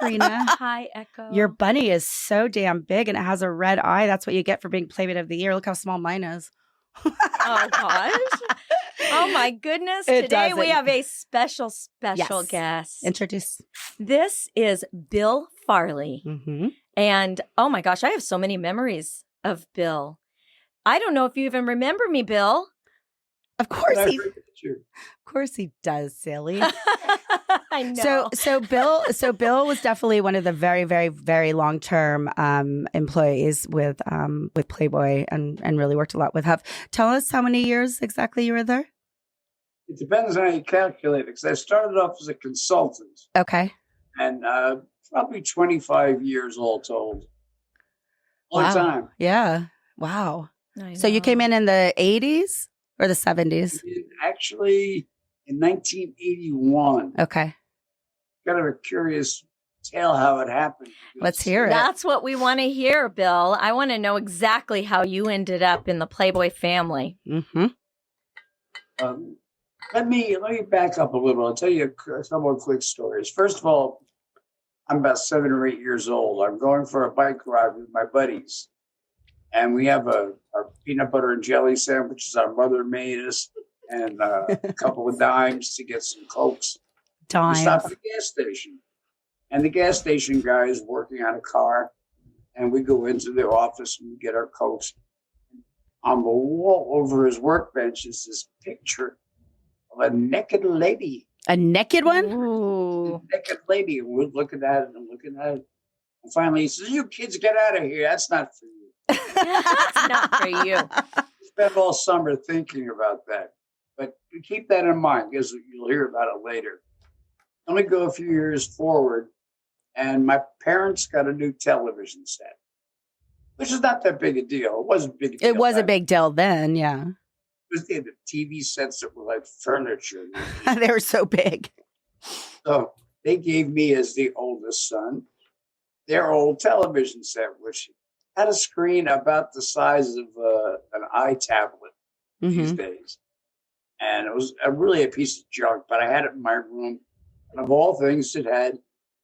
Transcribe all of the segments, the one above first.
Karina. Hi, Echo. Your bunny is so damn big and it has a red eye. That's what you get for being Playmate of the Year. Look how small mine is. Oh, gosh. Oh, my goodness. It Today we doesn't. have a special Yes. guest. Introduce. This is Bill Farley. Mm-hmm. And, oh, my gosh, I have so many memories of Bill. I don't know if you even remember me, Bill. Of course he does, silly. I know. So Bill was definitely one of the very, very, very long-term employees with Playboy and really worked a lot with Huff. Tell us how many years exactly you were there? It depends on how you calculate it, because I started off as a consultant. Okay. And probably 25 years all told. Long Wow. time. Yeah. Wow. I So you know. came in the 80s or the 70s? Actually, in 1981. Okay. Kind of a curious tale how it happened. Let's hear it. That's what we want to hear, Bill. I want to know exactly how you ended up in the Playboy family. Mm-hmm. Let me back up a little. I'll tell you a couple of quick stories. First of all, I'm about 7 or 8 years old. I'm going for a bike ride with my buddies. And we have our peanut butter and jelly sandwiches our mother made us and a couple of dimes to get some Cokes. We stop at the gas station. And the gas station guy is working on a car. And we go into the office and we get our Cokes. On the wall over his workbench is this picture of a naked lady. A naked one? Ooh. A naked lady. And we're looking at it and looking at it. And finally he says, "You kids get out of here. That's not for you." That's not for you. Spent all summer thinking about that. But keep that in mind because you'll hear about it later. Let me go a few years forward. And my parents got a new television set, which is not that big a deal. It wasn't big. It was a big deal then, yeah. It was the TV sets that were like furniture. They were so big. So they gave me, as the oldest son, their old television set, which had a screen about the size of an iTablet these days. And it was really a piece of junk, but I had it in my room. And of all things, it had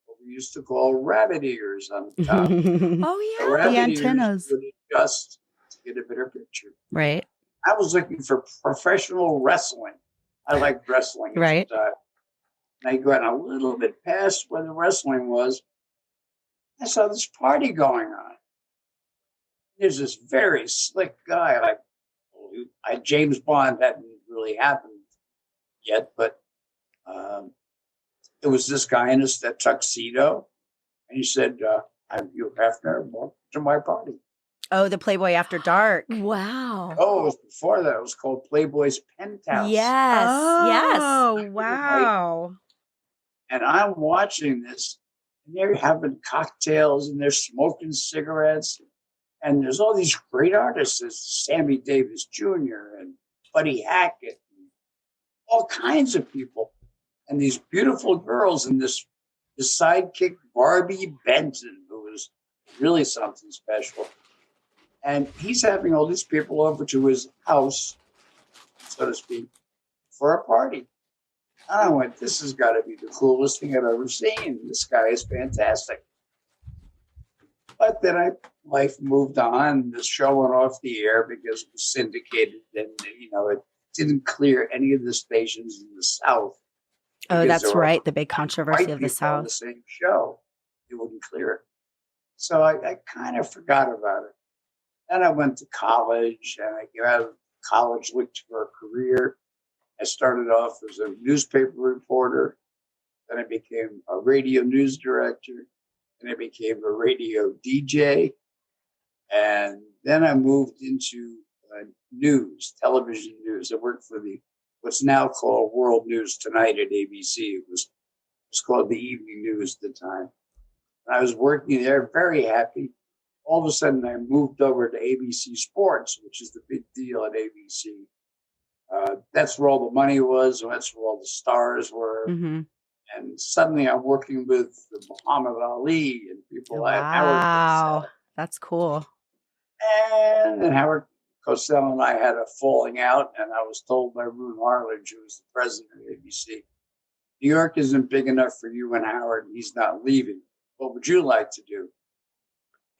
what we used to call rabbit ears on the top. Oh, yeah. The antennas. Would adjust to get a better picture. Right. I was looking for professional wrestling. I liked wrestling. Right. And I got a little bit past where the wrestling was. I saw this party going on. There's this very slick guy. James Bond hadn't really happened yet, but it was this guy in that tuxedo. And he said, "I'm Hugh Hefner. Welcome to my party." Oh, the Playboy After Dark. Wow. Oh, it was before that. It was called Playboy's Penthouse. Yes. Oh, wow. And I'm watching this, and they're having cocktails, and they're smoking cigarettes. And there's all these great artists. There's Sammy Davis Jr. and Buddy Hackett, and all kinds of people. And these beautiful girls, and this sidekick, Barbie Benton, who was really something special. And he's having all these people over to his house, so to speak, for a party. And I went, this has got to be the coolest thing I've ever seen. This guy is fantastic. But then life moved on. The show went off the air because it was syndicated, and it didn't clear any of the stations in the South. Oh, that's right. The big controversy of the South. On the same show, it wouldn't clear it. So I kind of forgot about it. Then I went to college, and I got out of college, looked for a career. I started off as a newspaper reporter. Then I became a radio news director. Then I became a radio DJ. And then I moved into news, television news. I worked for what's now called World News Tonight at ABC. It was called the Evening News at the time. And I was working there, very happy. All of a sudden, I moved over to ABC Sports, which is the big deal at ABC. That's where all the money was, and that's where all the stars were. Mm-hmm. And suddenly, I'm working with Muhammad Ali and people like Howard Wow, that's cool. And then Howard Cosell and I had a falling out, and I was told by Roone Harledge, who was the president of ABC, New York isn't big enough for you and Howard, and he's not leaving. what would you like to do?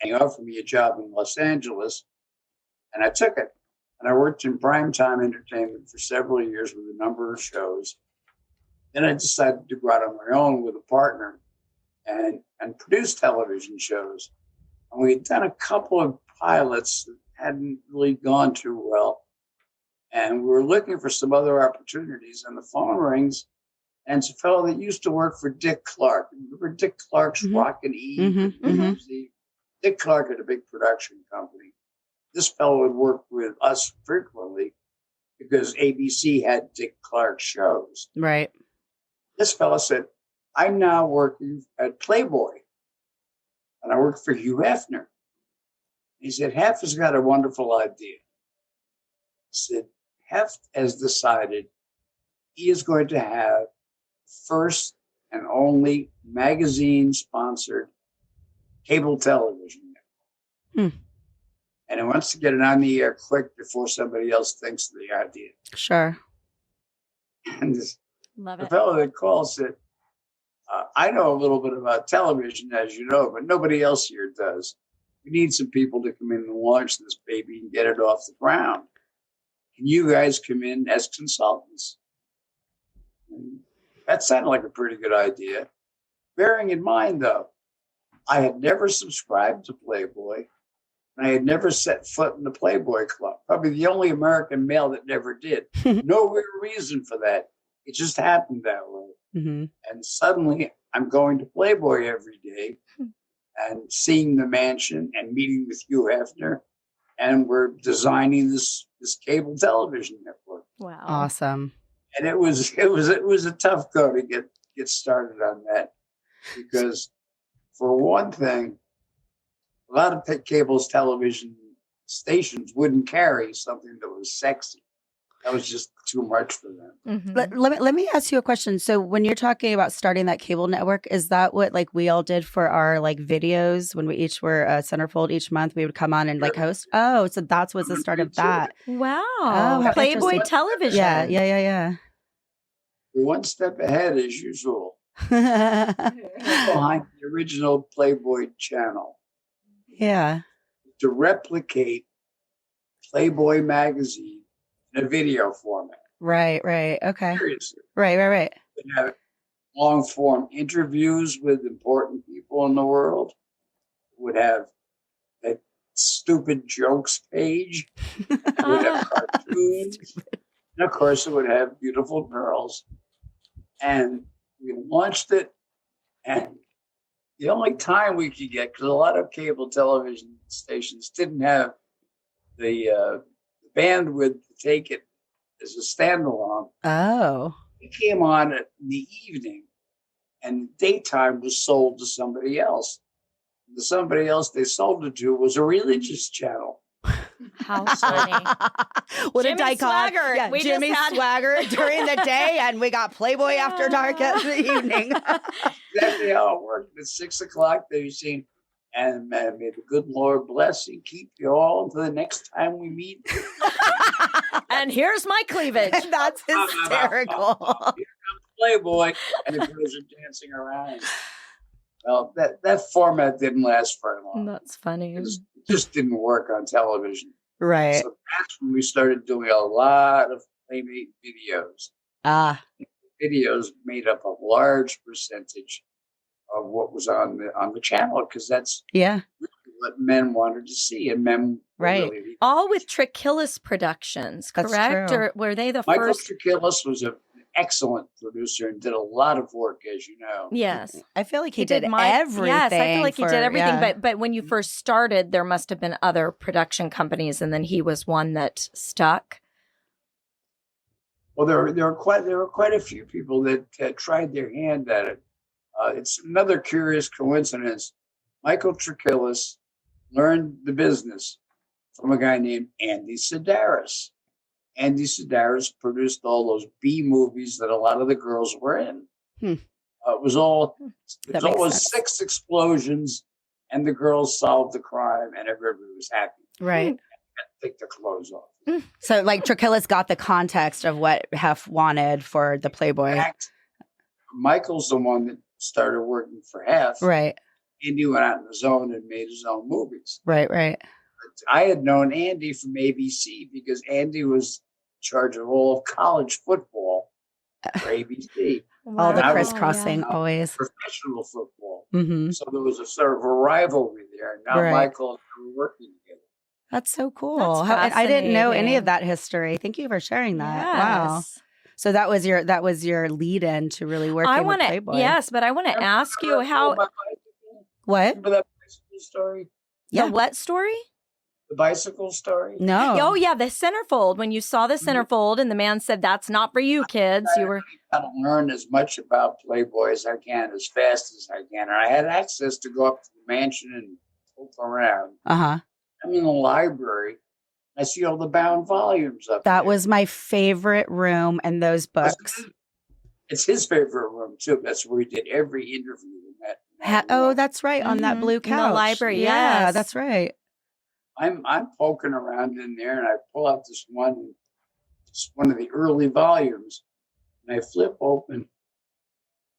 And he offered me a job in Los Angeles, and I took it. And I worked in primetime entertainment for several years with a number of shows. Then I decided to go out on my own with a partner and produce television shows. And we had done a couple of pilots that hadn't really gone too well. And we were looking for some other opportunities, and the phone rings, and it's a fellow that used to work for Dick Clark. Remember Dick Clark's Rockin' Eve? Dick Clark had a big production company. This fellow would work with us frequently because ABC had Dick Clark shows. Right. This fellow said, I'm now working at Playboy, and I work for Hugh Hefner. He said, Hef has got a wonderful idea. He said, Hef has decided he is going to have first and only magazine-sponsored cable television network. And he wants to get it on the air quick before somebody else thinks of the idea. Sure. And the fellow that called said, I know a little bit about television, as you know, but nobody else here does. We need some people to come in and launch this baby and get it off the ground. Can you guys come in as consultants? And that sounded like a pretty good idea. Bearing in mind, though, I had never subscribed to Playboy. And I had never set foot in the Playboy Club. Probably the only American male that never did. No real reason for that. It just happened that way. And suddenly I'm going to Playboy every day and seeing the mansion and meeting with Hugh Hefner. And we're designing this cable television network. Wow. Awesome. And it was a tough go to get started on that. Because for one thing, a lot of cable's television stations wouldn't carry something that was sexy. That was just too much for them. Let me ask you a question. So when you're talking about starting that cable network, is that what like we all did for our like videos when we each were a centerfold each month? We would come on and like host. Oh, so that's was the start of that. Wow. Oh, how Playboy interesting. Television. Yeah. We're one step ahead as usual. Behind the original Playboy channel. Yeah. To replicate Playboy magazine in a video format. Right. Okay. Seriously. Right. We have long form interviews with important people in the world. Would have a stupid jokes page. Would have cartoons. And of course, it would have beautiful girls. And we launched it, and the only time we could get, because a lot of cable television stations didn't have the bandwidth to take it as a standalone. Oh. It came on in the evening, and daytime was sold to somebody else. The somebody else they sold it to was a religious channel. How funny. What Jimmy a dichotomy. Swaggart. Yeah, We Jimmy just had- Swaggart during the day, and we got Playboy after dark in the evening. Exactly how it worked. At 6 o'clock, they were saying, and may the good Lord bless and keep you all until the next time we meet. And here's my cleavage. That's hysterical. Here comes Playboy, and the girls are dancing around. Well, that format didn't last very long. That's funny. It just didn't work on television. Right. So that's when we started doing a lot of Playmate videos. Videos made up a large percentage of what was on the channel, because that's really what men wanted to see, and men really all with Trachillis Productions, correct? That's true. Or were they the Michael first? Trachillis was an excellent producer and did a lot of work, as you know. Yes, I feel like he did my- everything. Yes, I feel like he did everything. Yeah. But when you first started, there must have been other production companies, and then he was one that stuck. Well, there were quite a few people that tried their hand at it. It's another curious coincidence. Michael Trachillis learned the business from a guy named Andy Sedaris. Andy Sedaris produced all those B movies that a lot of the girls were in. It was all sense. 6 explosions, and the girls solved the crime, and everybody was happy. Right. And take their clothes off. So, like, Trachillis got the context of what Hef wanted for the Playboy. In fact, Michael's the one that started working for Hef. Right. Andy went out on his own and made his own movies. Right. I had known Andy from ABC because Andy was in charge of all of college football for ABC. All the Wow. crisscrossing always. Professional football. Mm-hmm. So there was a sort of a rivalry there. Now Right. Michael and I were working together. That's so cool. That's I didn't know any of fascinating. that history. Thank you for sharing that. Wow. Yes. So that was your lead in to really working I with want to, Playboy. yes, but I want to ask you how What? Remember that bicycle story? Yeah. the what story? The bicycle story? No. Oh yeah, the centerfold. When you saw the centerfold and the man said, "That's not for you, kids," you were I got to learn as much about Playboy as I can, as fast as I can. And I had access to go up to the mansion and poke around. Uh-huh. I'm in the library. I see all the bound volumes up That there. was my favorite room and those books. It's his favorite room, too. That's where he did every interview with that. Oh, that's right. On that Mhm. blue In the couch. library, Yeah, yes. that's right. I'm poking around in there, and I pull out this one of the early volumes, and I flip open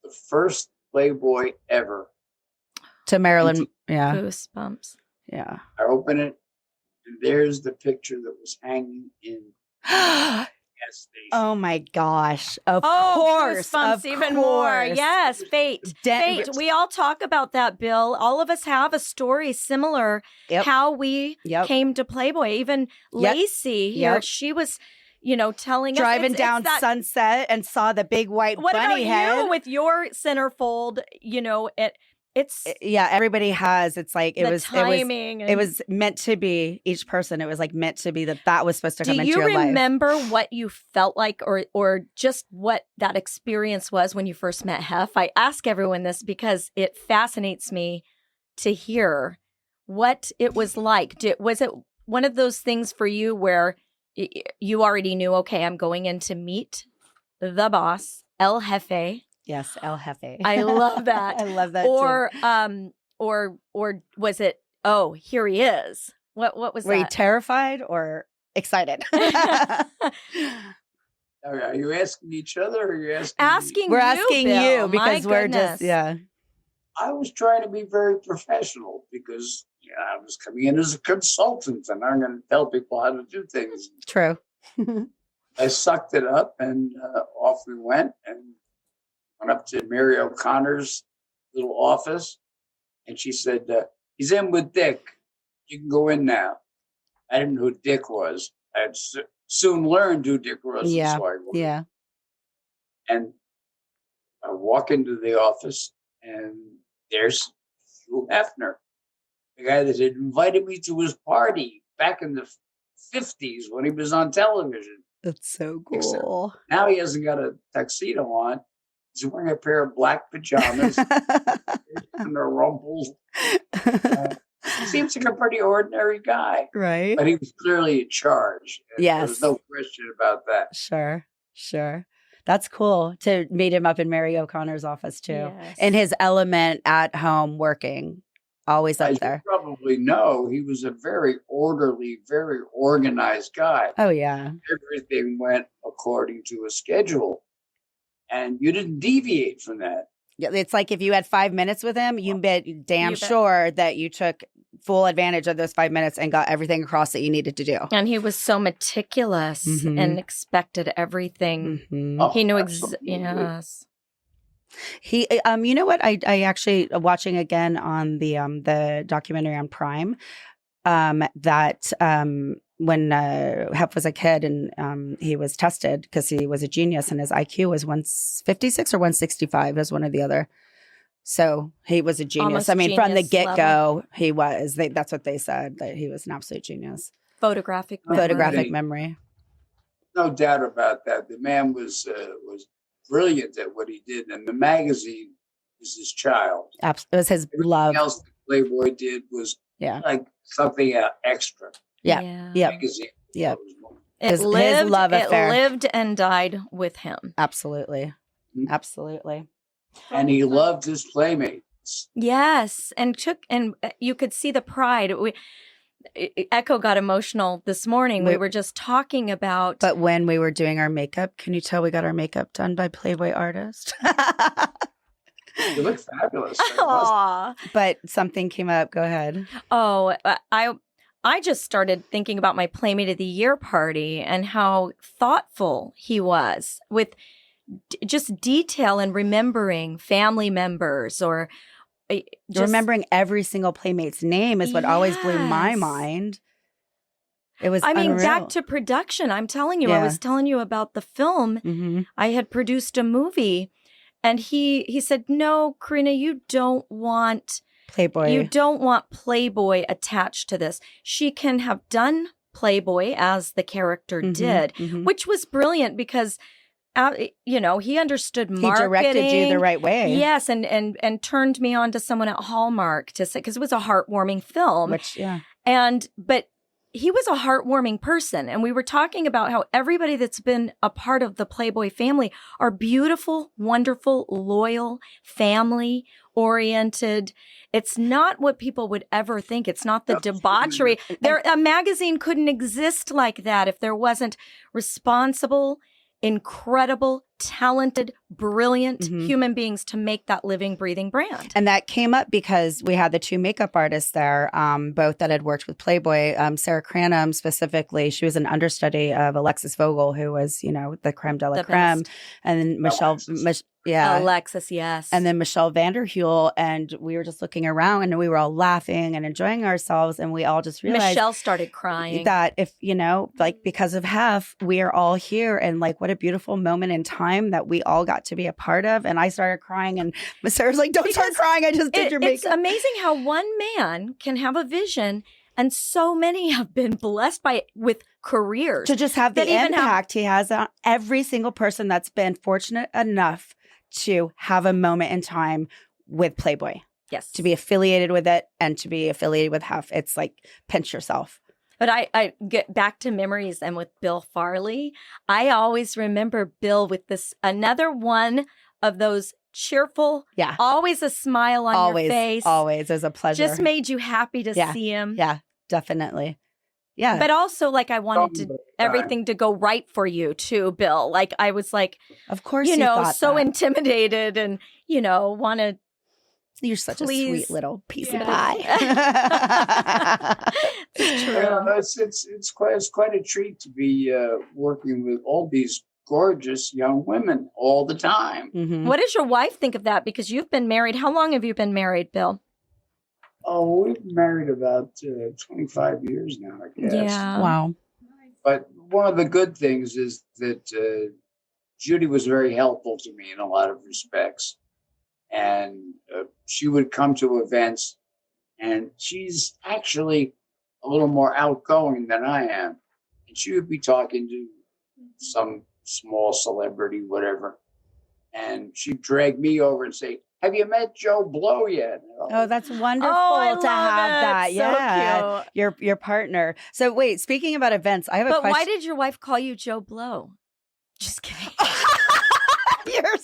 the first Playboy ever. To Marilyn. Yeah. goosebumps. Yeah. I open it, and there's the picture that was hanging in the gas station. Oh my gosh. Of Oh, course. goosebumps Of even more. course. Yes, fate. Fate. We all talk about that, Bill. All of us have a story similar. Yep. How we Yep. came to Playboy. Even Yep. Lacey here, Yep. she was, telling us Driving it's down that, Sunset and saw the big white What bunny about head. you with your centerfold? It's Yeah, everybody has. It's like the timing. it was meant to be each person. It was like meant to be that was supposed to come Do into you your life. remember what you felt like or just what that experience was when you first met Hef? I ask everyone this because it fascinates me to hear what it was like. Was it one of those things for you where you already knew, okay, I'm going in to meet the boss, El Jefe? Yes, El Jefe. I love that. I love that too. Or was it, oh, here he is? What was Were you that? terrified or excited? Are you asking each other, or are you asking Asking me? We're you, asking Bill. you because My we're goodness. just I was trying to be very professional because I was coming in as a consultant, and I'm going to tell people how to do things. true. I sucked it up, and off we went, and went up to Mary O'Connor's little office, and she said, "He's in with Dick. You can go in now." I didn't know who Dick was. I had soon learned who Dick was. Yeah, So I went. Yeah. And I walk into the office, and there's Hugh Hefner, the guy that had invited me to his party back in the 50s when he was on television. That's so Except cool. now he hasn't got a tuxedo on. He's wearing a pair of black pajamas and a rumple. He seems like a pretty ordinary guy, Right? but he was clearly in charge. And Yes. There's no question about that. Sure. That's cool to meet him up in Mary O'Connor's office too. Yes. In his element at home working. Always up As there. you probably know, he was a very orderly, very organized guy. Oh yeah. Everything went according to a schedule, and you didn't deviate from that. Yeah, it's like if you had 5 minutes with him, you bet damn You bet. sure that you took full advantage of those 5 minutes and got everything across that you needed to do. And he was so meticulous Mhm. and expected everything. Mhm. Oh, He knew absolutely. yes. He, you know what? I actually watching again on the documentary on Prime, that when Hep was a kid and he was tested because he was a genius and his IQ was 156 or 165, was one or the other. So he was a genius. Almost I mean, from the genius get go, he was. That's what they said, that he was an absolute genius. Photographic Photographic memory. memory. No doubt about that. The man was brilliant at what he did, and the magazine was his child. It was his Everything love. else that Playboy did was Yeah. like something extra. Yeah. Yep. Magazine. Yep. It His lived, love affair. It lived and died with him. Absolutely. Mhm. Absolutely. And he loved his playmates. Yes, and you could see the pride. Echo got emotional this morning. We were just talking about. But when we were doing our makeup, can you tell we got our makeup done by Playboy artist? You look fabulous. Aw. But something came up. Go ahead. Oh, I just started thinking about my Playmate of the Year party and how thoughtful he was with just detail and remembering family members or just remembering every single Playmate's name is what always blew my Yes. mind. It was I mean, unreal. back to production. I'm telling you, I Yeah. was telling you about the film. Mhm. I had produced a movie, and he said, "No, Karina, you don't want Playboy attached to this. She can have done Playboy as the character Mhm, did," mhm. which was brilliant because he understood He marketing. directed you the right way. Yes, and turned me on to someone at Hallmark to say, because it was a heartwarming film. Which, yeah. But he was a heartwarming person. And we were talking about how everybody that's been a part of the Playboy family are beautiful, wonderful, loyal, family oriented. It's not what people would ever think. It's not the debauchery. A magazine couldn't exist like that if there wasn't responsible, incredible, talented, brilliant human beings to make that living, breathing brand. And that came up because we had the two makeup artists there, both that had worked with Playboy. Sarah Cranham specifically, she was an understudy of Alexis Vogel, who was, the creme de la The creme. best. And then Michelle, Alexis, yes. and then Michelle Vanderhule. And we were just looking around and we were all laughing and enjoying ourselves. And we all just realized Michelle started crying. that if, because of Hef, we are all here. And what a beautiful moment in time that we all got to be a part of. And I started crying and Miss Sarah's like, don't start crying. I just did your makeup. It's amazing how one man can have a vision and so many have been blessed by it with careers. To just have the impact he has on every single person that's been fortunate enough to have a moment in time with Playboy. Yes. To be affiliated with it and to be affiliated with Hef. It's like pinch yourself. But I get back to memories and with Bill Farley. I always remember Bill with another one of those cheerful, always a smile on your face. Always. It was a pleasure. Just made you happy to see him. Yeah, definitely. Yeah. But also, I wanted everything to go right for you too, Bill. I was of course, so intimidated and, want to. You're such a sweet little piece of pie. It's true. It's quite a treat to be working with all these gorgeous young women all the time. Mm-hmm. What does your wife think of that? Because you've been married. How long have you been married, Bill? Oh, we've been married about 25 years now, I guess. Yeah. Wow. But one of the good things is that Judy was very helpful to me in a lot of respects. And she would come to events, and she's actually a little more outgoing than I am. And she would be talking to some small celebrity, whatever. And she'd drag me over and say, "Have you met Joe Blow yet?" Oh, that's wonderful I to have love it. that. So Yeah. cute. Your partner. So wait, speaking about events, I have a But question. why did your wife call you Joe Blow? Just kidding. You're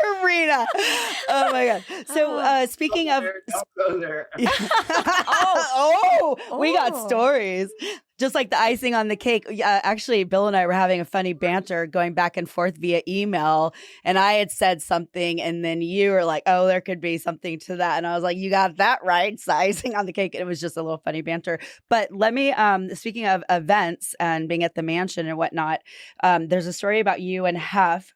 Karina. Oh my God. So speaking of Don't go there. we got stories. Just like the icing on the cake. Actually, Bill and I were having a funny banter going back and forth via email. And I had said something, and then you were like, "Oh, there could be something to that." And I was like, "You got that right." It's the icing on the cake. And it was just a little funny banter. But let me, speaking of events and being at the mansion and whatnot, there's a story about you and Hef.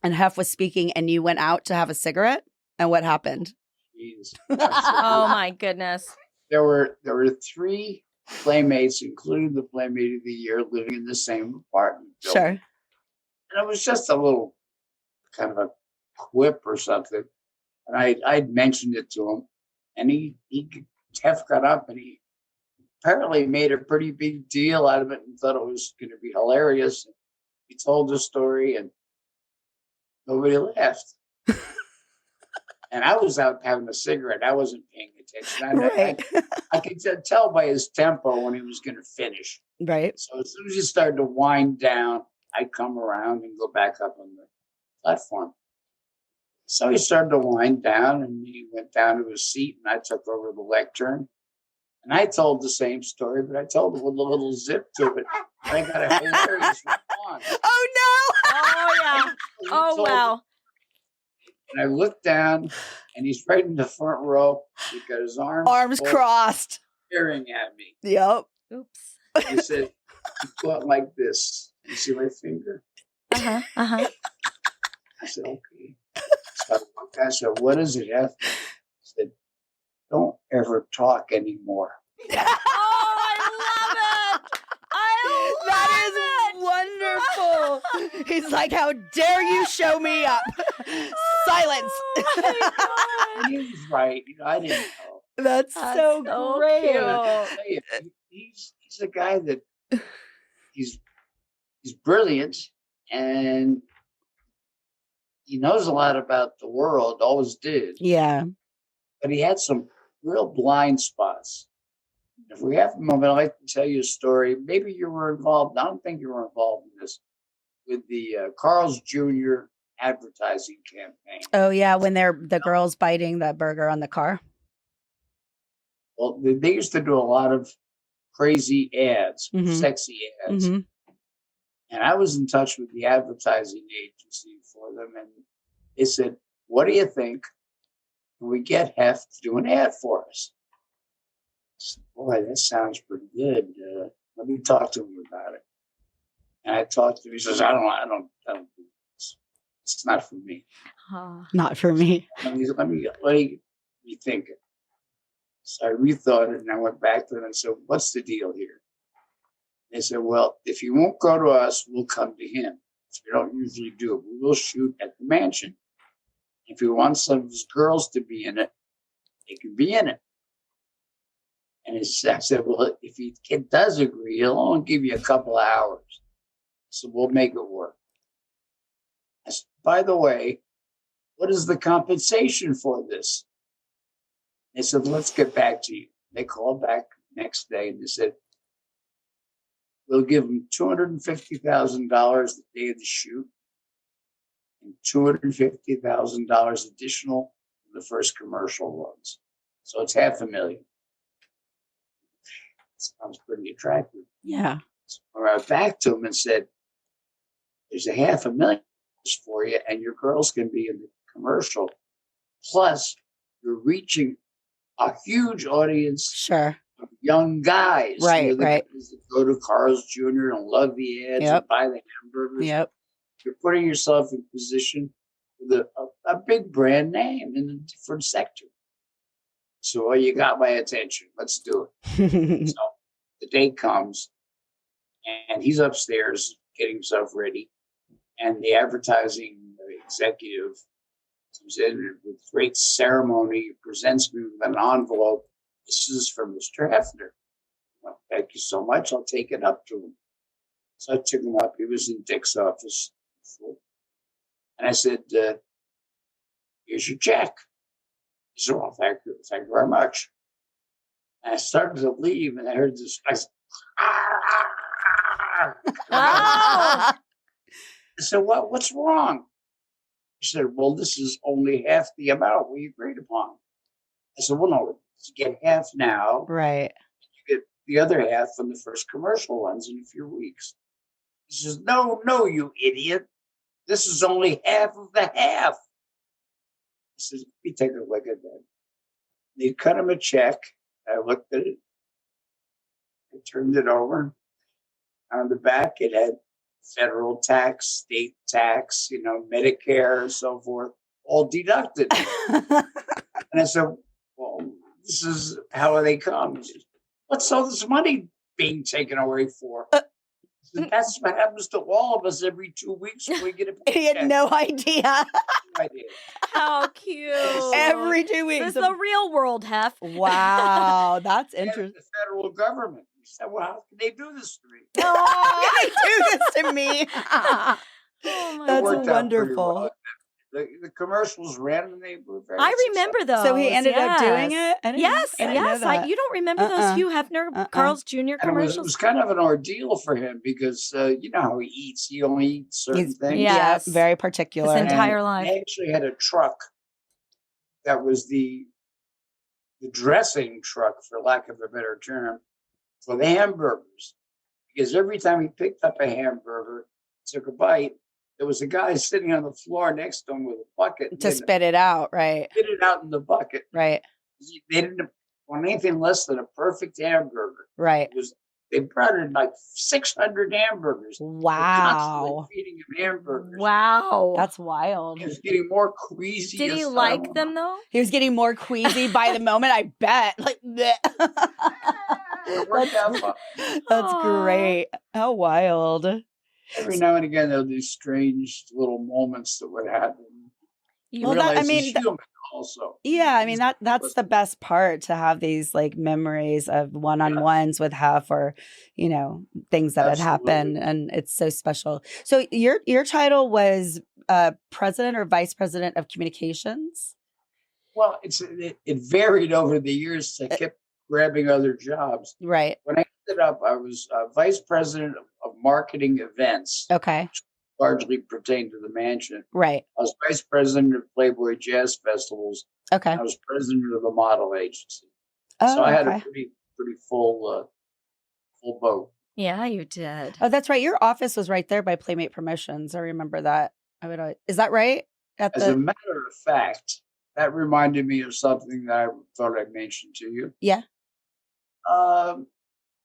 And Hef was speaking, and you went out to have a cigarette. And what happened? Jeez. Oh my goodness. There were 3 playmates, including the Playmate of the Year, living in the same apartment building. Sure. And it was just a little kind of a quip or something. And I'd mentioned it to him, and Hef got up and he apparently made a pretty big deal out of it and thought it was going to be hilarious. He told the story and nobody laughed. And I was out having a cigarette. I wasn't paying attention. I could tell by his tempo when he was going to finish. Right. So as soon as he started to wind down, I'd come around and go back up on the platform. So he started to wind down, and he went down to his seat, and I took over the lectern. And I told the same story, but I told it with a little zip to it. And I got a hilarious response. Oh, no. Oh, yeah. He Oh, told wow. And I looked down, and he's right in the front row. He's got his Arms full, crossed. staring at me. Yep. Oops. He said, he fought like this. You see my finger? Uh-huh. I said, okay. So I said, what does it have? He said, don't ever talk anymore. Oh, I love it. That is wonderful. He's like, how dare you show me up? Silence. Oh And he was right. I didn't know. That's so great. cute. I'll tell you, he's a guy that he's brilliant, and he knows a lot about the world, always did, Yeah. but he had some real blind spots. If we have a moment, I'd like to tell you a story. Maybe you were involved. I don't think you were involved in this, with the Carl's Jr. advertising campaign. Oh yeah, when they're the girls biting the burger on the car. Well, they used to do a lot of crazy ads, Mhm. sexy ads. Mm-hmm. And I was in touch with the advertising agency for them, and they said, what do you think? Can we get Hef to do an ad for us? I said, boy, that sounds pretty good. Let me talk to him about it. And I talked to him. He says, I don't do this. It's not for me. Not for me. Let me think it. So I rethought it, and I went back to them and said, what's the deal here? They said, well, if you won't go to us, we'll come to him. So we don't usually do it. We'll shoot at the mansion. If he wants some of his girls to be in it, they can be in it. And I said, well, if he does agree, he'll only give you a couple of hours. So we'll make it work. I said, by the way, what is the compensation for this? They said, let's get back to you. They called back next day and they said, we'll give them $250,000 the day of the shoot and $250,000 additional for the first commercial runs. So it's $500,000. Sounds pretty attractive. Yeah. So I went back to them and said, there's $500,000 for you, and your girls can be in the commercial. Plus, you're reaching a huge audience Sure. of young guys. Right, the right. guys that go to Carl's Jr. and love the ads Yep. and buy the hamburgers. Yep. You're putting yourself in position with a big brand name in a different sector. So, well, you got my attention. Let's do it. So the day comes, and he's upstairs getting himself ready, and the advertising executive comes in with great ceremony, presents me with an envelope. This is from Mr. Hefner. Well, thank you so much. I'll take it up to him. So I took him up. He was in Dick's office. And I said, here's your check. He said, well, thank you very much. And I started to leave, and I heard this guy say, I said, what's wrong? He said, well, this is only half the amount we agreed upon. I said, well, no, you get half now. Right. You get the other half when the first commercial runs in a few weeks. He says, no, you idiot. This is only half of the half. He says, let me take a look at that. They cut him a check. I looked at it. I turned it over. On the back, it had federal tax, state tax, Medicare and so forth, all deducted. And I said, well, this is how they come. He says, what's all this money being taken away for? Said, that's what happens to all of us every 2 weeks when we get a paycheck. He had no idea. No idea. How cute. Every 2 weeks. This is the real world, Hef. Wow, that's And interesting. the federal government. He said, well, how can they do this to me? Oh, they do this to me. Oh my That's It worked out pretty wonderful. well. The commercials ran and they were very I remember those. So he ended up doing yes. it? Yes, I didn't know yes. that. You don't remember those Hugh Hefner, Carl's Jr. And it commercials? was kind of an ordeal for him because you know how he eats. He only eats certain things. Yes. Yep, very particular. His And entire life. They actually had a truck that was the dressing truck, for lack of a better term, for the hamburgers. Because every time he picked up a hamburger, took a bite, there was a guy sitting on the floor next to him with a bucket. To spit it out, right? Spit it out in the bucket. Right. They didn't want anything less than a perfect hamburger. Right. They brought in like 600 hamburgers. Wow. Feeding him hamburgers. Wow. That's wild. He was getting more queasy. Did he like them though? He was getting more queasy by the moment, I bet. Like, that's great. How wild. Every now and again, there were these strange little moments that would happen. Well, that, I mean, also. Yeah, I mean that's the best part, to have these like memories of one-on-ones with Hef, or things that had happened, and it's so special. So your title was president or vice president of communications? Well, it varied over the years. I kept grabbing other jobs. Right. When I ended up, I was vice president of marketing events. Okay. Largely pertained to the mansion. Right. I was vice president of Playboy Jazz Festivals. Okay. I was president of the model agency. Oh, so I had a pretty full boat. Yeah, you did. Oh, that's right. Your office was right there by Playmate Promotions. I remember that. Is that right? As a matter of fact, that reminded me of something that I thought I'd mention to you. Yeah. My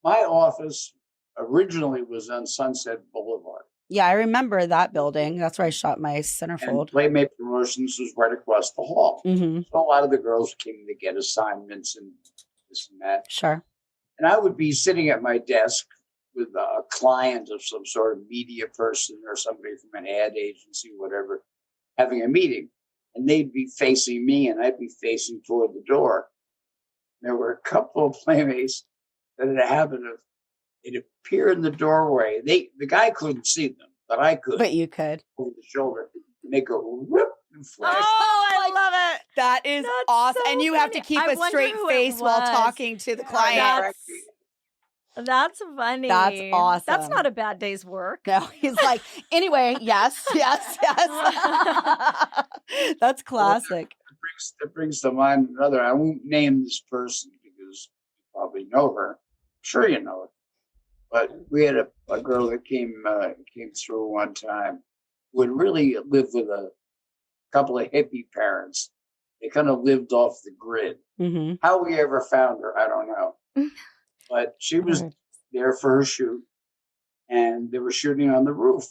office originally was on Sunset Boulevard. Yeah, I remember that building. That's where I shot my centerfold. And Playmate Promotions was right across the hall. Mm-hmm. So a lot of the girls came to get assignments and this and that. Sure. And I would be sitting at my desk with a client of some sort of media person or somebody from an ad agency, whatever, having a meeting. And they'd be facing me and I'd be facing toward the door. There were a couple of playmates that had a habit of, they'd appear in the doorway. The guy couldn't see them, but I could. But you could. Over the shoulder. And they go whoop and flash. Oh, I love it. That is awesome. So and you have to keep a straight face while talking to the client. That's funny. That's awesome. That's not a bad day's work. No, he's like, anyway, yes. That's classic. That brings to mind another. I won't name this person because you probably know her. I'm sure you know her. But we had a girl that came through one time who had really lived with a couple of hippie parents. They kind of lived off the grid. Mm-hmm. How we ever found her, I don't know. But she was there for her shoot, and they were shooting on the roof.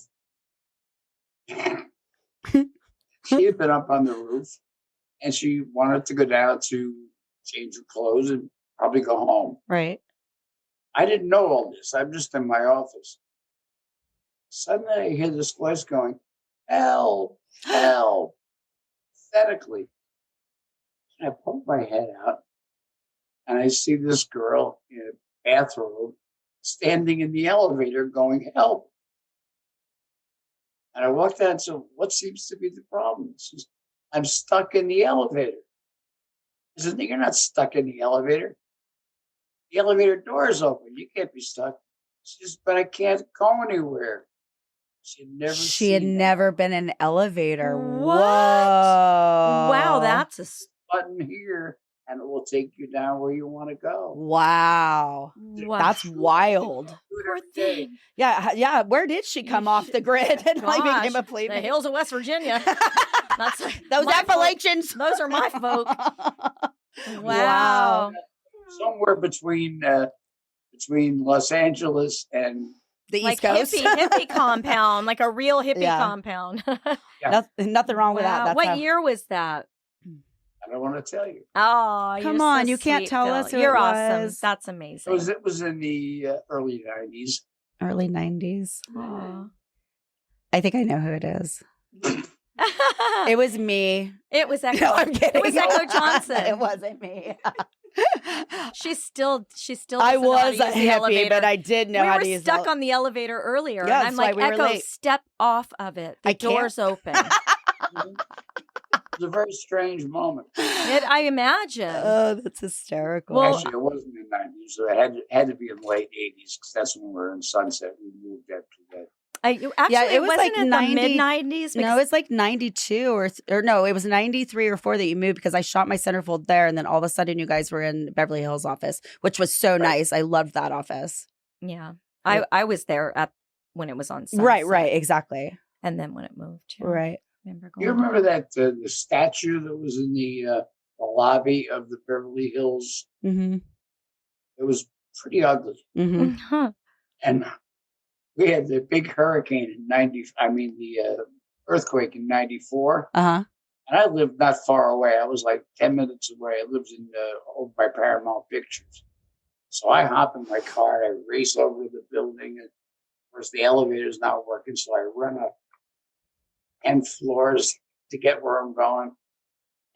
She had been up on the roof, and she wanted to go down to change her clothes and probably go home. Right. I didn't know all this. I'm just in my office. Suddenly I hear this voice going, help, help, pathetically. And I poke my head out and I see this girl in a bathrobe standing in the elevator going, help. And I walked out and said, what seems to be the problem? She says, I'm stuck in the elevator. I said, no, you're not stuck in the elevator. The elevator door is open. You can't be stuck. She says, but I can't go anywhere. She had never been in an elevator. What? Whoa. Wow, that's a button here, and it will take you down where you want to go. Wow. That's wild. Poor thing. Yeah. Where did she come off the grid and like became a Playboy? The hills of West Virginia. That's those Appalachians. Those are my folk. Wow. Somewhere between Los Angeles and the East like Coast. hippie compound, like a real hippie compound. Nothing wrong with that. That's what year was that? I don't want to tell you. Oh, come on! You can't tell us. You're awesome. That's amazing. It was in the early 90s. Early 90s. I think I know who it is. It was me. It was Echo. No, I'm kidding. It was Echo Johnson. It wasn't me. She's still. I was a hippie, but I did know how to use. We were stuck on the elevator earlier, yeah, and I'm like, Echo, step off of it. The door's open. It was a very strange moment. I imagine. Oh, that's hysterical. Well, actually, it wasn't in the 90s. So it had to be in the late 80s because that's when we were in Sunset. We moved after that. It was wasn't like in 90, the mid-90s. No, it's like 92 or no, it was 93 or 4 that you moved because I shot my centerfold there, and then all of a sudden you guys were in Beverly Hills office, which was so nice. I loved that office. Yeah, I was there when it was on Sunset. Right, exactly. And then when it moved, yeah. Right. Remember You going remember that the statue that was in the lobby of the Beverly Hills? Mm-hmm. It was pretty ugly. Mm-hmm. Huh. And we had the big hurricane in the earthquake in 94. Uh-huh. And I lived not far away. I was like 10 minutes away. I lived in over by Paramount Pictures. So I hop in my car and I race over to the building. And of course, the elevator's not working. So I run up 10 floors to get where I'm going.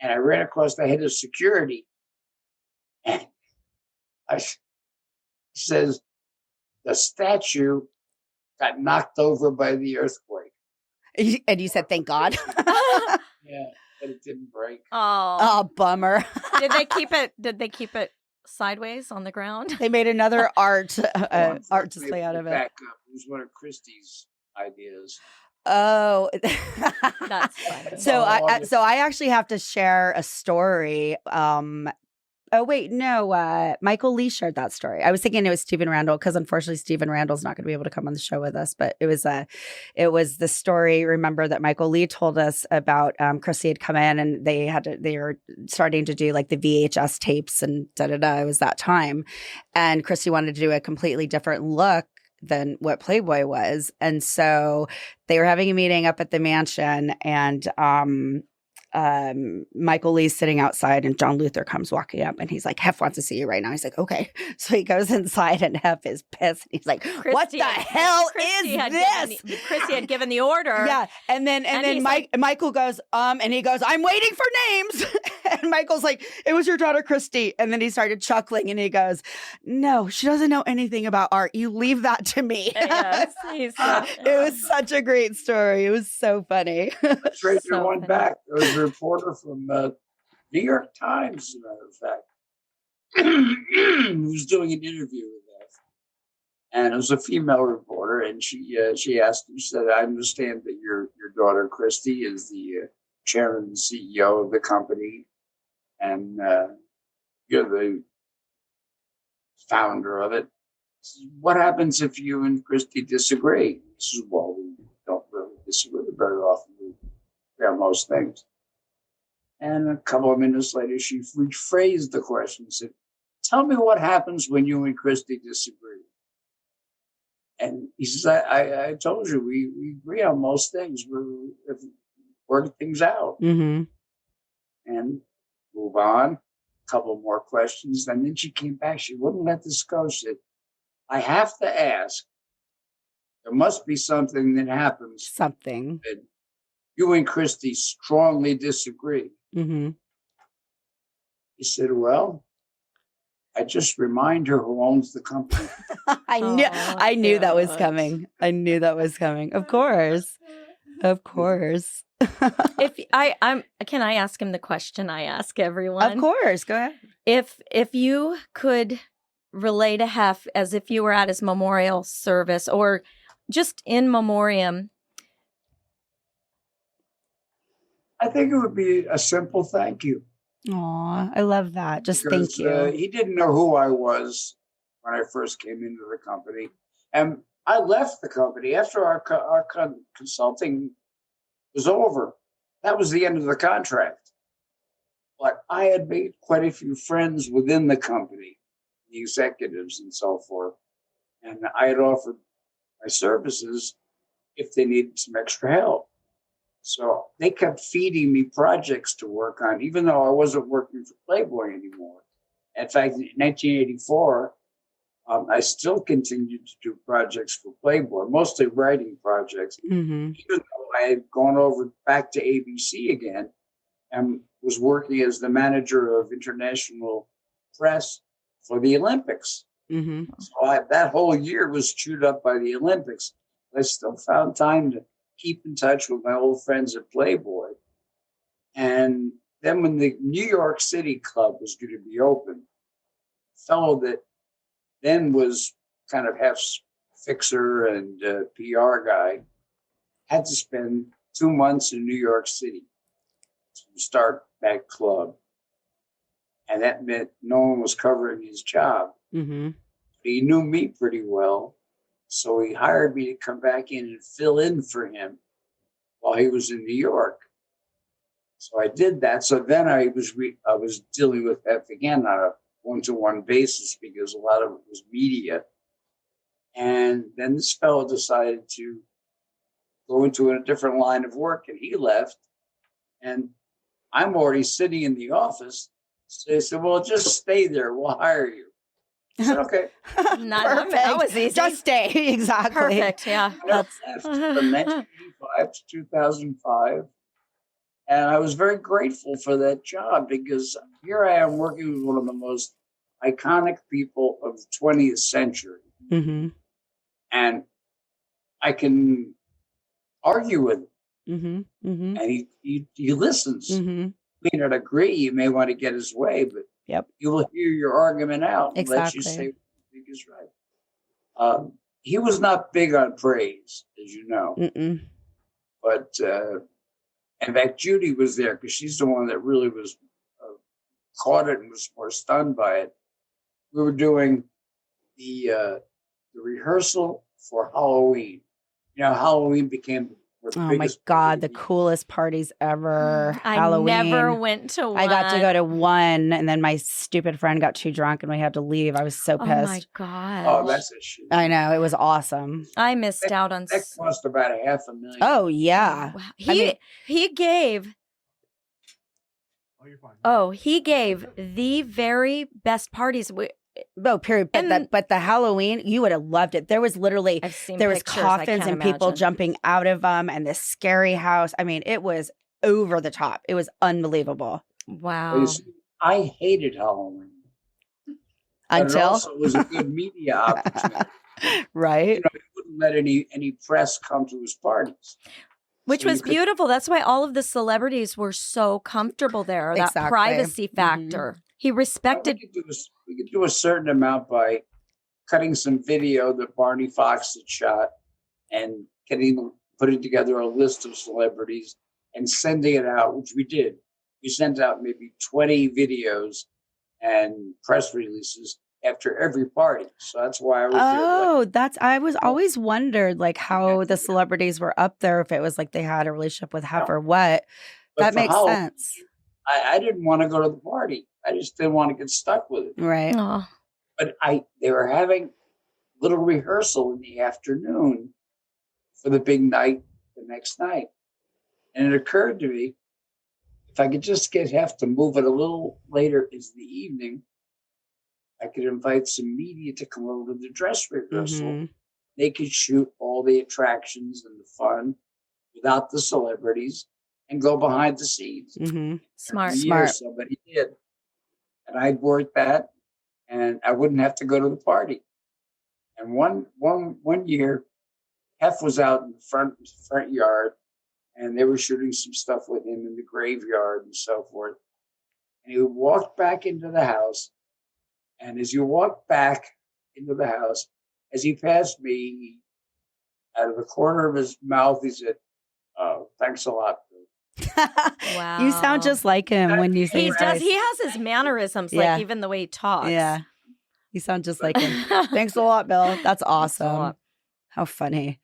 And I ran across the head of security. And he says, the statue got knocked over by the earthquake. And you said, thank God. Yeah, but it didn't break. Oh, Bummer. did they keep it sideways on the ground? They made another art Unfortunately, display out of it. Back up. It was one of Christie's ideas. Oh, That's funny. so I actually have to share a story. Oh wait, no. Michael Lee shared that story. I was thinking it was Stephen Randall because unfortunately Stephen Randall's not going to be able to come on the show with us. But it was the story. Remember that Michael Lee told us about Chrissy had come in and they were starting to do like the VHS tapes and It was that time, and Chrissy wanted to do a completely different look than what Playboy was, and so they were having a meeting up at the mansion, and Michael Lee's sitting outside and John Luther comes walking up and he's like, Hef wants to see you right now. He's like, okay. So he goes inside and Hef is pissed. He's like, what the hell is this? Chrissy had given the order. Yeah. And then Michael goes, and he goes, I'm waiting for names. And Michael's like, it was your daughter, Christy. And then he started chuckling and he goes, no, she doesn't know anything about art. You leave that to me. Yes, it was such a great story. It was so funny. Straight so one funny. Back. There was a reporter from New York Times, as a matter of fact, who was doing an interview with us. And it was a female reporter, and she asked him, she said, I understand that your daughter, Christy, is the chairman and CEO of the company, and you're the founder of it. What happens if you and Christy disagree? She said, well, we don't really disagree very often. We share most things. And a couple of minutes later, she rephrased the question and said, tell me what happens when you and Christy disagree. And he says, I told you, we agree on most things. We're working things out. Mm-hmm. And move on. A couple more questions. And then she came back. She wouldn't let this go. She said, I have to ask. There must be something that happens. Something. That you and Christy strongly disagree. Mm-hmm. He said, well, I just remind her who owns the company. I knew that was coming. I knew that was coming. Of course. Of course. Can I ask him the question I ask everyone? Of course. Go ahead. If you could relay to Hef as if you were at his memorial service or just in memoriam, I think it would be a simple thank you. Aw, I love that. Just because, thank you. He didn't know who I was when I first came into the company. And I left the company after our consulting was over. That was the end of the contract. But I had made quite a few friends within the company, the executives and so forth. And I had offered my services if they needed some extra help. So they kept feeding me projects to work on, even though I wasn't working for Playboy anymore. In fact, in 1984, I still continued to do projects for Playboy, mostly writing projects, even though I had gone over back to ABC again and was working as the manager of international press for the Olympics. Mm-hmm. So that whole year was chewed up by the Olympics. I still found time to keep in touch with my old friends at Playboy. And then when the New York City club was going to be open, a fellow that then was kind of half fixer and PR guy had to spend 2 months in New York City to start that club. And that meant no one was covering his job. Mm-hmm. He knew me pretty well. So he hired me to come back in and fill in for him while he was in New York. So I did that. So then I was dealing with F again on a one-to-one basis because a lot of it was media. And then this fellow decided to go into a different line of work, and he left. And I'm already sitting in the office. So they said, well, just stay there. We'll hire you. I said, okay. That was easy. Just stay. Exactly. Perfect. Yeah. Left from 1985 to 2005. And I was very grateful for that job because here I am working with one of the most iconic people of the 20th century. Mm-hmm. And I can argue with him. Mm-hmm. Mm-hmm. And he listens. Mm-hmm. You may not agree. You may want to get his way, but he will hear your argument out and let you say what you think is right. He was not big on praise, as you know. Mm-mm. But in fact, Judy was there because she's the one that really was caught it and was more stunned by it. We were doing the rehearsal for Halloween. You know, Halloween became Oh my God, the coolest parties ever. Halloween. I never went to one. I got to go to one, and then my stupid friend got too drunk and we had to leave. I was so pissed. Oh my God. Oh, that's a shit. I know. It was awesome. I missed out on. That cost about $500,000. Oh, yeah. Wow. He gave. Oh, you're fine. Oh, he gave the very best parties. No, period. But the Halloween, you would have loved it. There was literally, I've seen there was pictures, coffins and people imagine. jumping out of them and this scary house. I mean, it was over the top. It was unbelievable. Wow. You see, I hated Halloween. But it Until, also was a good media opportunity. right? You know, he wouldn't let any press come to his parties. Which So was you could- beautiful. That's why all of the celebrities were so comfortable there. That Exactly. privacy Mhm. factor. He respected. We could do a certain amount by cutting some video that Barney Fox had shot and putting together a list of celebrities and sending it out, which we did. We sent out maybe 20 videos and press releases after every party. So that's why I was there. I was always wondered like how the celebrities were up there, if it was like they had a relationship with Hef or what. But That for makes Halloween, sense. I didn't want to go to the party. I just didn't want to get stuck with it. Right. Oh, But they were having little rehearsal in the afternoon for the big night the next night. And it occurred to me, if I could just get Hef to move it a little later into the evening, I could invite some media to come over to the dress rehearsal. Mhm. They could shoot all the attractions and the fun without the celebrities and go behind the scenes. Mhm. smart. Every Smart. year somebody did. And I'd work that and I wouldn't have to go to the party. And one year, Hef was out in the front yard and they were shooting some stuff with him in the graveyard and so forth. And he walked back into the house. And as you walk back into the house, as he passed me, out of the corner of his mouth, he said, "Oh, thanks a lot." Wow. You sound just like him when you say He his does. voice. He has his mannerisms, Yeah. like even the way he talks. Yeah. You sound just like him. Thanks a lot, Bill. That's a awesome. lot. How funny.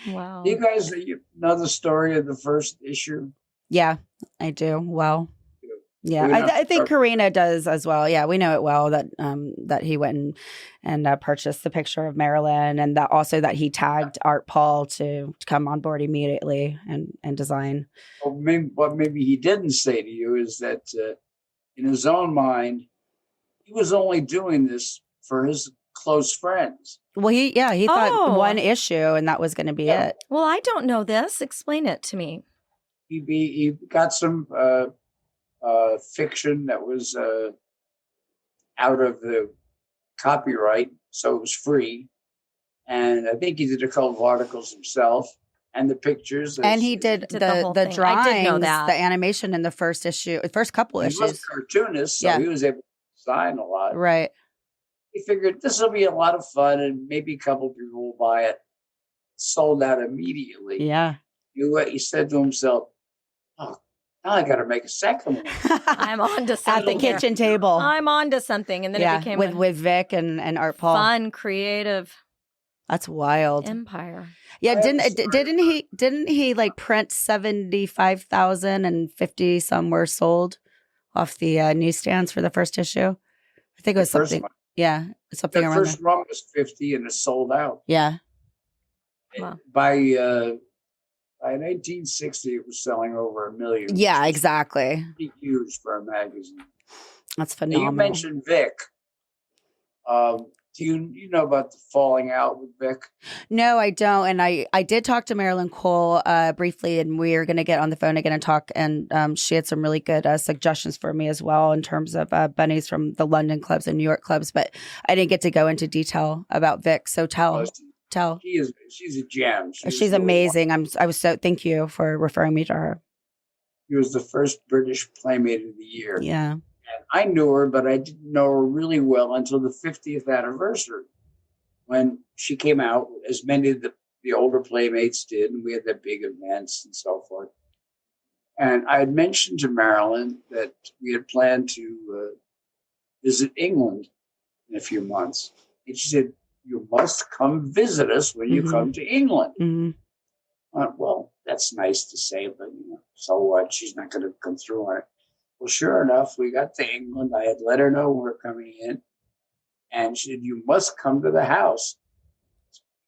Wow. Do you guys know the story of the first issue? Yeah, I do. Well, yeah, We're gonna I think start- Karina does as well. Yeah, we know it well that he went and purchased the picture of Marilyn, and that also that he tagged Art Paul to come on board immediately and design. Well, what maybe he didn't say to you is that in his own mind, he was only doing this for his close friends. Well, he thought Oh. one issue and that was going to be Yeah. it. Well, I don't know this. Explain it to me. He got some fiction that was out of the copyright, so it was free. And I think he did a couple of articles himself and the pictures. And he did Did the whole the thing. I did know drawings, that. the animation in the first couple He was issues. a cartoonist, so Yeah. he was able to design a lot. Right. He figured this will be a lot of fun and maybe a couple people will buy it. Sold out immediately. Yeah. He said to himself, "Oh, now I got to make a second one." I'm on to At something the here. kitchen table. I'm on to something. And then it became with Vic and Art Paul. fun, creative. That's wild. Empire. Yeah, I have a didn't he like print 75,000 and 50 some were sold off the newsstands for the first issue? I think it was The first something. one. Yeah, something The around there. first run was 50 and it sold out. Yeah. Wow. By 1960, it was selling over 1 million. Yeah, which was exactly. pretty huge for a magazine. That's Now, phenomenal. you mentioned Vic. Do you know about the falling out with Vic? No, I don't. And I did talk to Marilyn Cole briefly, and we are going to get on the phone again and talk. And she had some really good suggestions for me as well in terms of bunnies from the London clubs and New York clubs. But I didn't get to go into detail about Vic. So tell. She's a gem. She's really amazing. Thank you for referring me to her. She was the first British Playmate of the Year. Yeah. And I knew her, but I didn't know her really well until the 50th anniversary when she came out, as many of the older Playmates did, and we had the big events and so forth. And I had mentioned to Marilyn that we had planned to visit England in a few months. And she said, "You must come visit us when you come to England." Mm-hmm. Well, that's nice to say, but so what? She's not going to come through on it. Well, sure enough, we got to England. I had let her know we were coming in. And she said, "You must come to the house."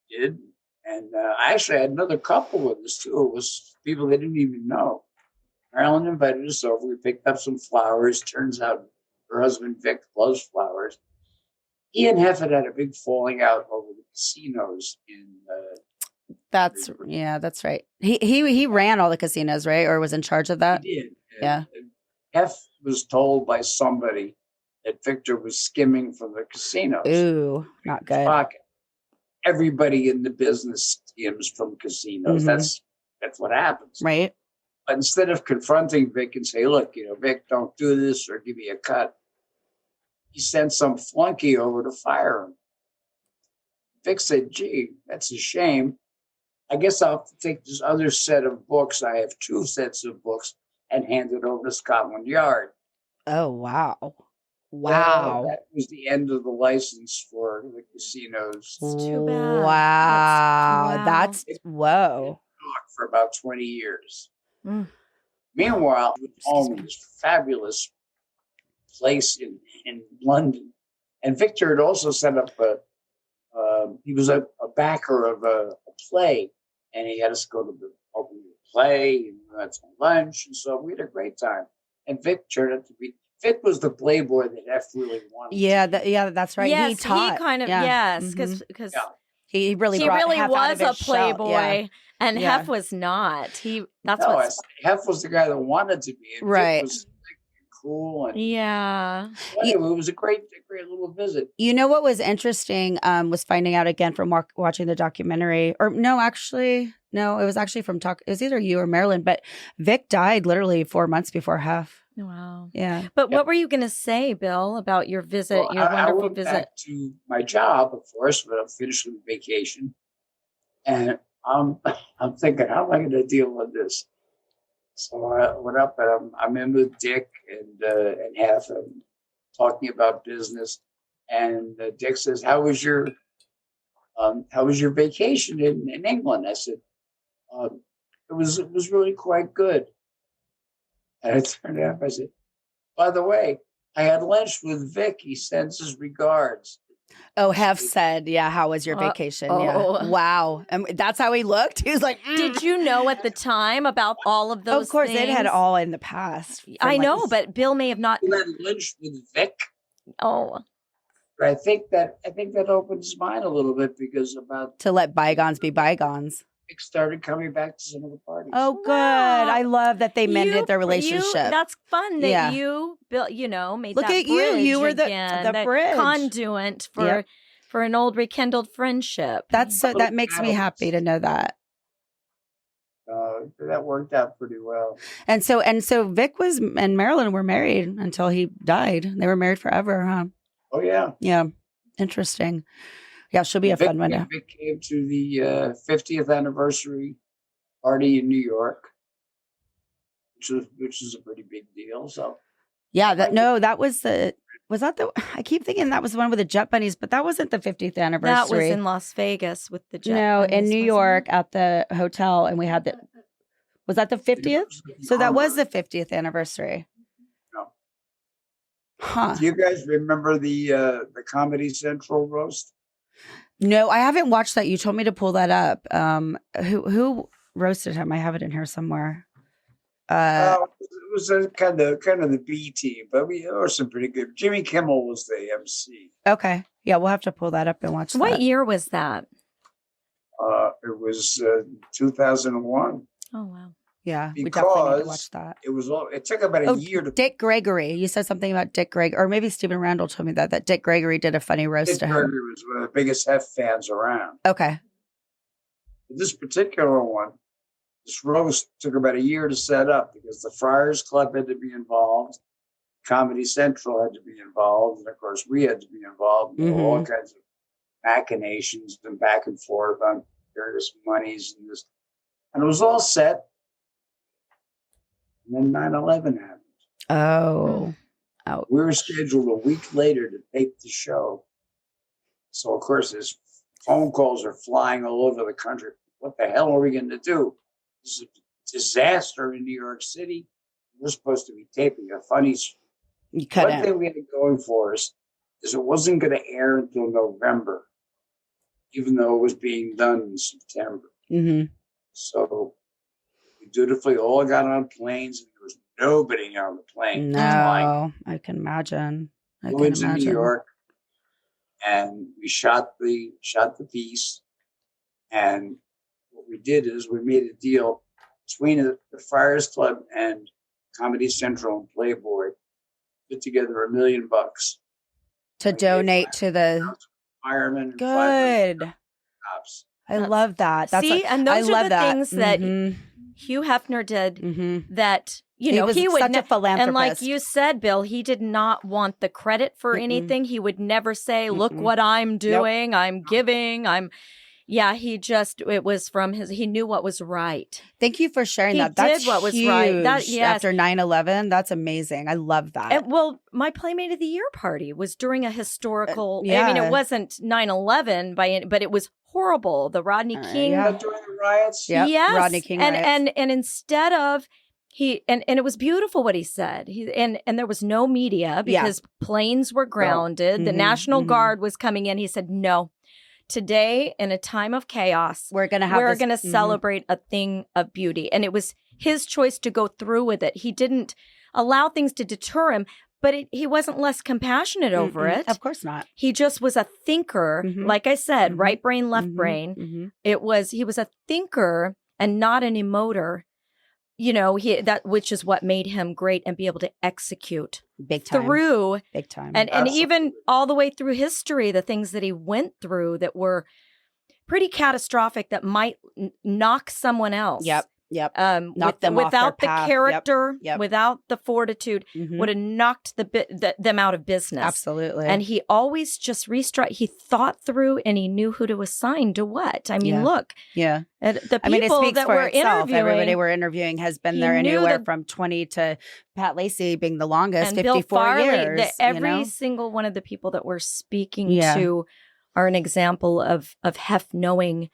She did. And I actually had another couple with us, too. It was people they didn't even know. Marilyn invited us over. We picked up some flowers. Turns out her husband, Vic, loves flowers. He and Hefner had a big falling out over the casinos in... That's right. He ran all the casinos, right? Or was in charge of that? He did. Yeah. Hef was told by somebody that Victor was skimming from the casinos. Ooh, not good. Pocket. Everybody in the business skims from casinos. Mhm. That's what happens. Right. But instead of confronting Vic and say, "Look, Vic, don't do this or give me a cut," he sent some flunky over to fire him. Vic said, "Gee, that's a shame. I guess I'll have to take this other set of books. I have 2 sets of books and hand it over to Scotland Yard." Oh, wow. Well, that was the end of the license for the casinos. It's too bad. Wow. That's whoa. For about 20 years. Mm. Meanwhile, he was owning this fabulous place in London. And Victor had also set up he was a backer of a play, and he had us go to the opening of the play, and we had some lunch, and so we had a great time. And Vic turned out to be, Vic was the Playboy that F really wanted. Yeah, that's right. Yes, he taught. he kind of because he really he brought really Hef out was of a his shell. Playboy, Yeah. and Yeah. Hef was not. Hef was the guy that wanted to be. And Right. Vic was cool. And, Yeah. anyway, it was a great little visit. You know what was interesting was finding out again from watching the documentary, or no, it was actually from it was either you or Marilyn, but Vic died literally 4 months before Hef. Wow. Yeah. But what were you going to say, Bill, about your visit, Well, your I wonderful went visit? back to my job, of course, but I'm finished with vacation. And I'm thinking, how am I going to deal with this? So I went up and I'm in with Dick and Hef and talking about business. And Dick says, "How was your vacation in England?" I said, it was really quite good. And I turned it up. I said, "By the way, I had lunch with Vic. He sends his regards." Oh, Hef said, "Yeah, how was your vacation?" Yeah. Wow. That's how he looked. He was like, Did you know at the time about all of those Of course, things? they'd had all in the past. I know, but Bill may have not. You had lunch with Vic. Oh. But I think that opened his mind a little bit because to let bygones be bygones. Vic started coming back to some of the parties. Oh, good. Wow. I love that they mended their relationship. That's fun that Yeah. you built, made Look that at you. You bridge were the again, bridge. conduit Yep. for an old rekindled friendship. That makes me happy to know that. That worked out pretty well. And so Vic and Marilyn were married until he died. They were married forever, huh? Oh yeah. Yeah. Interesting. Yeah, she'll be a fun one. Vic came to the 50th anniversary party in New York, which is a pretty big deal. So Yeah, that was the. Was that the? I keep thinking that was the one with the Jet Bunnies, but that wasn't the 50th anniversary. That was in Las Vegas with the Jet No, Bunnies, in New wasn't York it? at the hotel, and we had the. Was that the 50th? So that was the 50th anniversary. No. Huh. Do you guys remember the Comedy Central roast? No, I haven't watched that. You told me to pull that up. Who roasted him? I have it in here somewhere. It was a kind of the B team, but there were some pretty good. Jimmy Kimmel was the MC. Okay. Yeah, we'll have to pull that up and watch What that. year was that? It was 2001. Oh, wow. Yeah, we definitely need to Because watch that. it took about a year to. Dick Gregory. You said something about Dick Gregory, or maybe Stephen Randall told me that Dick Gregory did a funny roast Dick to him. Gregory was one of the biggest Hef fans around. Okay. This particular one, this roast took about a year to set up because the Friars Club had to be involved, Comedy Central had to be involved, and of course we had to be involved. There were all kinds of machinations and back and forth on various monies and this, and it was all set. And then 9/11 happened. Oh. We were scheduled a week later to tape the show. So, of course, his phone calls are flying all over the country. What the hell are we going to do? This is a disaster in New York City. We're supposed to be taping a funny. You One couldn't. thing we had going for us is it wasn't going to air until November, even though it was being done in September. Mm-hmm. So we dutifully all got on planes, and there was nobody on the plane. No, I can imagine. Flew into New York, and we shot the piece. And what we did is we made a deal between the Friars Club and Comedy Central and Playboy. Put together $1 million to donate to the firemen. And good. Cops. I love that. That's See, and those I are love the that. things that Mhm. Hugh Hefner did Mhm. that, you know, was he would such a philanthropist. and like you said, Bill, he did not want the credit for anything. He would never say, look what I'm doing. I'm giving. It was from he knew what was right. Thank you for sharing He that. That's did what was huge. right. That- yes. After 9/11, that's amazing. I love that. And, well, my Playmate of the Year party was during a historical, I mean, yeah. it wasn't 9/11 but it was horrible. The Rodney King. yeah. During the riots? Yep, Yes. Rodney King riots. And instead of and it was beautiful what he said. And there was no media because planes were grounded. The National Guard was coming in. He said, no. Today, in a time of chaos, we're going to celebrate a thing of beauty. And it was his choice to go through with it. He didn't allow things to deter him, but he wasn't less compassionate over it. Of course not. He just was a thinker. Like I said, right brain, left brain. He was a thinker and not an emoter. You know, which is what made him great and be able to execute big time through big time. And even all the way through history, the things that he went through that were pretty catastrophic that might knock someone else. Yep. Knock them off without their the path. character, Yep. without the fortitude, would have knocked them out of business. Absolutely. And he always just he thought through and he knew who to assign to what. I mean, look. Yeah. The people it speaks that for we're itself. interviewing. Everybody we're interviewing has been there anywhere from 20 to Pat Lacey being the longest, and 54 Bill Farley, years. Every single one of the people that we're speaking to are an example of Hef knowing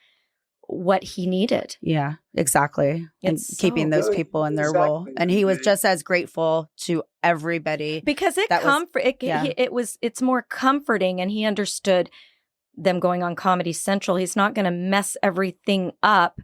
what he needed. Yeah, exactly. And keeping those people in their role. And he was just as grateful to everybody. Because it's more comforting, and he understood them going on Comedy Central. He's not going to mess everything up.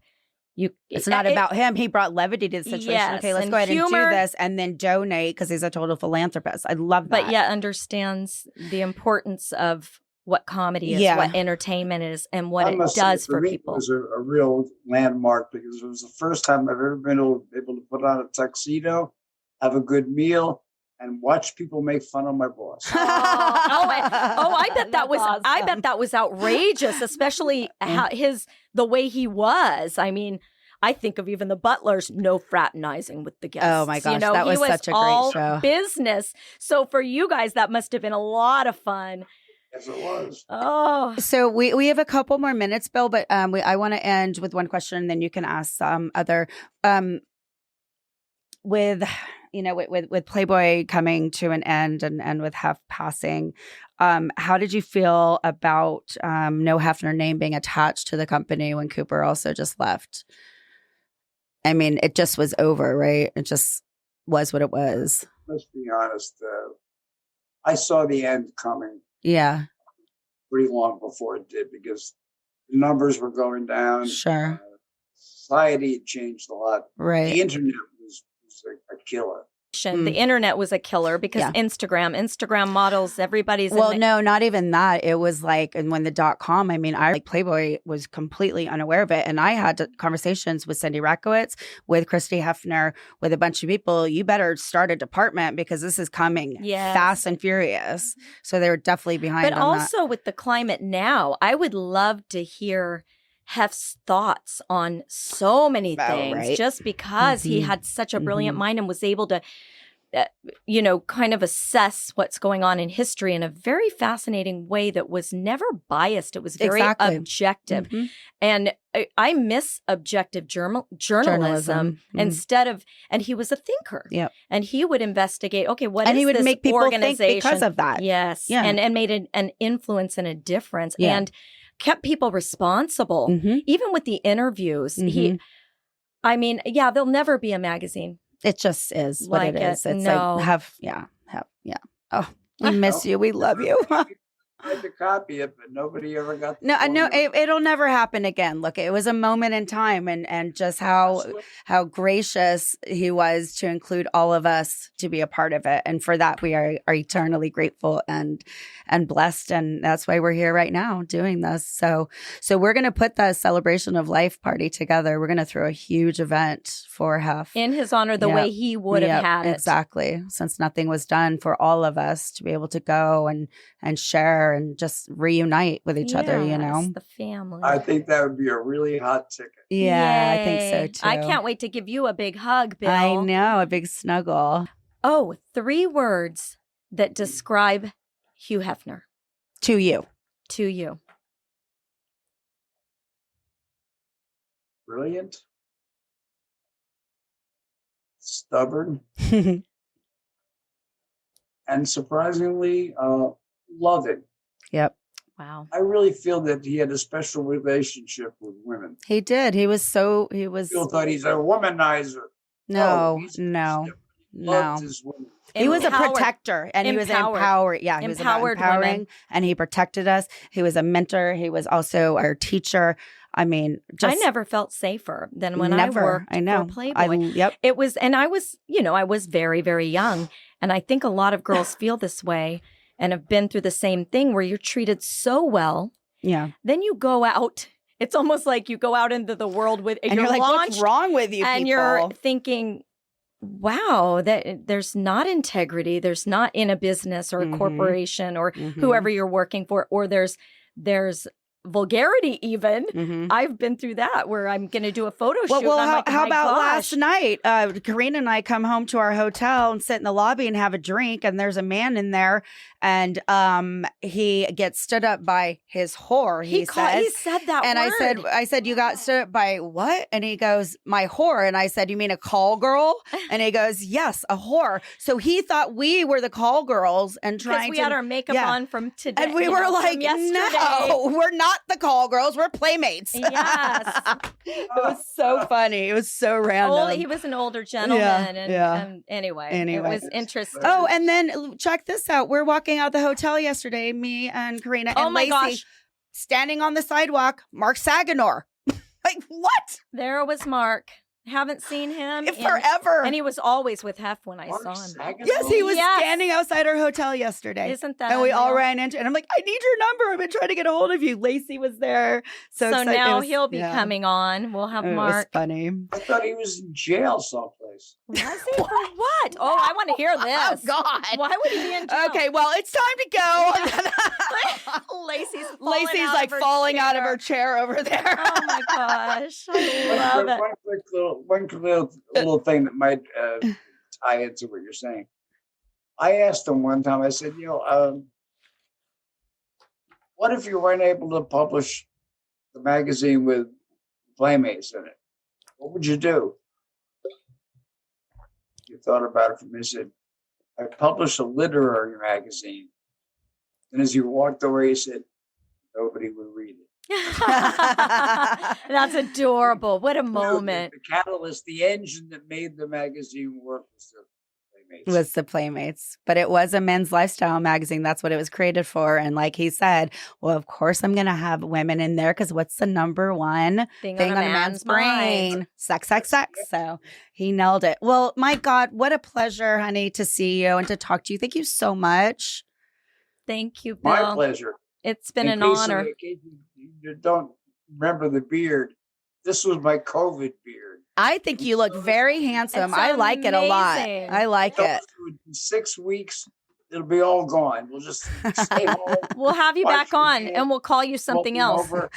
It's not about him. He brought levity to the situation. Yes, okay, let's go ahead and do this and then donate because he's a total philanthropist. I love that. But yet understands the importance of what comedy is, what entertainment is, and what it does for people. It was a real landmark because it was the first time I've ever been able to put on a tuxedo, have a good meal, and watch people make fun of my boss. I bet that was awesome. I bet that was outrageous, especially the way he was. I mean, I think of even the butlers, no fraternizing with the guests. Oh my gosh, you know, that was such a great show. Business. So for you guys, that must have been a lot of fun. Yes, it was. Oh, so we have a couple more minutes, Bill, but I want to end with one question, and then you can ask some other. with with Playboy coming to an end and with Hef passing, how did you feel about no Hefner name being attached to the company when Cooper also just left? I mean, it just was over, right? It just was what it was. Let's be honest. I saw the end coming. Yeah. Pretty long before it did, because the numbers were going down. Sure. Society had changed a lot. Right. The internet was a killer. The internet was a killer because Instagram models, everybody's no, not even that. It was like, and when the .com, I mean, Playboy was completely unaware of it. And I had conversations with Cindy Rakowitz, with Christy Hefner, with a bunch of people. You better start a department because this is coming fast and furious. So they were definitely behind But also with the climate now, I would love to hear Hef's thoughts on so many things, just because he had such a brilliant mind and was able to, kind of assess what's going on in history in a very fascinating way that was never biased. It was very objective. And I miss objective journalism instead of, and he was a thinker. And he would investigate, okay, what is he would this make people organization? think because of that. Yes. And made an influence and a difference. And kept people responsible, even with the interviews. There'll never be a magazine. It just is what it is. It's no. Oh, we miss you. We love you. I had to copy it, but nobody ever got the No, it'll never happen again. Look, it was a moment in time, and just how gracious he was to include all of us to be a part of it, and for that we are eternally grateful and blessed, and that's why we're here right now doing this. So we're gonna put the celebration of life party together. We're gonna throw a huge event for Hef in his honor, the way he would have had it. Exactly, since nothing was done for all of us to be able to go and share and just reunite with each other, the family. I think that would be a really hot ticket. Yeah, I think so too. I can't wait to give you a big hug, Bill. I know, a big snuggle. Oh, 3 words that describe Hugh Hefner. To you. Brilliant. Stubborn. And surprisingly, loving. Yep. Wow. I really feel that he had a special relationship with women. He did. People thought he's a womanizer. No. Loved his women. He was a protector, and he was empowered. Yeah, he was empowering women. And he protected us. He was a mentor. He was also our teacher. I mean, I never felt safer than when I worked for Playboy. It was, and I was very, very young. And I think a lot of girls feel this way and have been through the same thing where you're treated so well. Yeah. Then you go out. It's almost like you go out into the world with, and you're like, what's wrong with you, and people? You're thinking, wow, that there's not integrity. There's not in a business or a corporation or whoever you're working for, or there's vulgarity even. I've been through that where I'm going to do a photo shoot. Well, how about last night? Karina and I come home to our hotel and sit in the lobby and have a drink, and there's a man in there, and he gets stood up by his whore. He said that and word. I said, you got stood up by what? And he goes, my whore. And I said, you mean a call girl? And he goes, yes, a whore. So he thought we were the call girls and trying we had our makeup on from today. And we were like, no, we're not the call girls. We're playmates. Yes. It was so funny. It was so random. He was an older gentleman. Anyway, it was interesting. Oh, and then check this out. We're walking out the hotel yesterday, me and Karina and Lacey, standing on the sidewalk, Mark Saganor. Like, what? There was Mark. Haven't seen him forever. And he was always with Hef when I saw him. Yes, he was standing outside our hotel yesterday. Isn't that And we all ran into, and I'm like, I need your number. I've been trying to get a hold of you. Lacey was there. So now he'll be coming on. We'll have Mark. It was funny. I thought he was in jail someplace. Was he? For what? Oh, I want to hear this. Oh, God. Why would he be in jail? Okay, well, it's time to go. Lacey's like falling out of her chair over there. Oh, my gosh. I love it. One little thing that might tie into what you're saying. I asked him one time, I said, what if you weren't able to publish the magazine with Playmates in it? What would you do? you thought about it for me. He said, I published a literary magazine. And as he walked away, he said, nobody would read it. That's adorable. What a You know, moment. The catalyst, the engine that made the magazine work was the Playmates. Was the Playmates, but it was a men's lifestyle magazine. That's what it was created for. And like he said, well, of course I'm going to have women in there because what's the number one Thing thing on a man's brain? Sex, sex, sex. So he nailed it. Well, my God, what a pleasure, honey, to see you and to talk to you. Thank you so much. Thank you, Bill. My pleasure. It's been In an case honor. in case you don't remember the beard, this was my COVID beard. I think you look very handsome. It's I like it a lot. amazing. I like it. In 6 weeks, it'll be all gone. We'll just stay home. We'll have you Watch back your on game, and we'll call you something smoke else. over.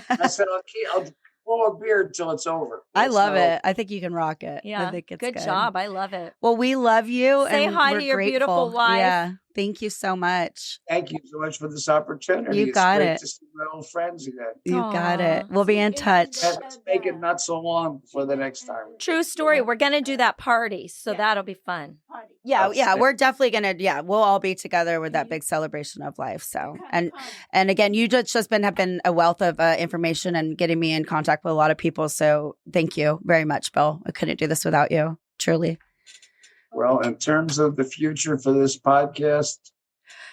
I said, I'll grow a beard until it's over. I It's love not it. I think you can rock it. Yeah. I think it's Good job. I love it. Well, we love you. Say and hi we're to your grateful. beautiful wife. Yeah. Thank you so much. Thank you so much for this opportunity. You got it's great it. to see my old friends again. You got Aw. it. We'll be in touch. Let's make it not so long before the next time. True story. We're going to do that party. So that'll be fun. Yeah, That's yeah, it. we're definitely gonna. Yeah, we'll all be together with that big celebration of life. So, and again, you just have been a wealth of information and getting me in contact with a lot of people. So, thank you very much, Bill. I couldn't do this without you. Truly. Well, in terms of the future for this podcast,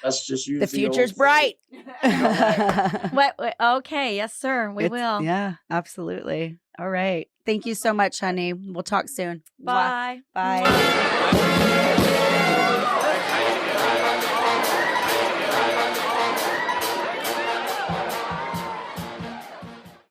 let's just use The future's old bright. What? Okay. Yes, sir. We will. Yeah, absolutely. All right. Thank you so much, honey. We'll talk soon. Bye. Bye.